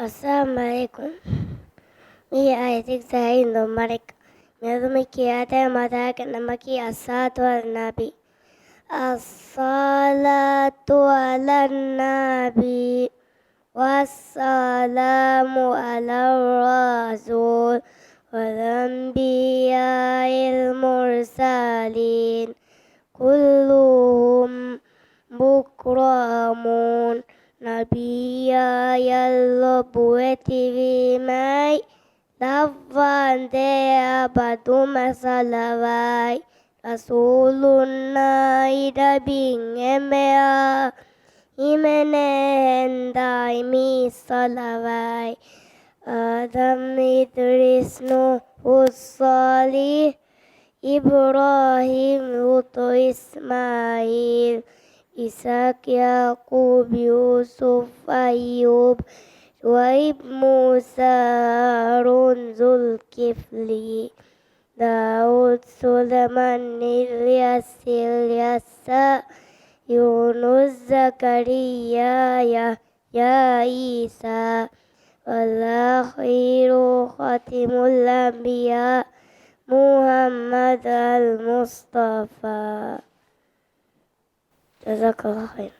Assalamualaikum. Mie Isaac Zain Domarik. Mezumiki ate matake namaki asatu al nabi. As-salatu ala nabi. Wassalamu ala rasul. والأنبياء المرسلين كلهم مكرمون نبيا يلبوتي بماي لفظي أبدو مسلواي رسولنا إدبين أميا إمنين دايمي صلواي آدم إدريس نوح الصالح إبراهيم لوط إسماعيل إسحاق يعقوب يوسف أيوب شعيب موسى هارون ذو الكفل داود سليمان إلياس اليسع يونس زكريا يحيى عيسى والآخر خاتم الأنبياء محمد المصطفى. جزاك الله خير.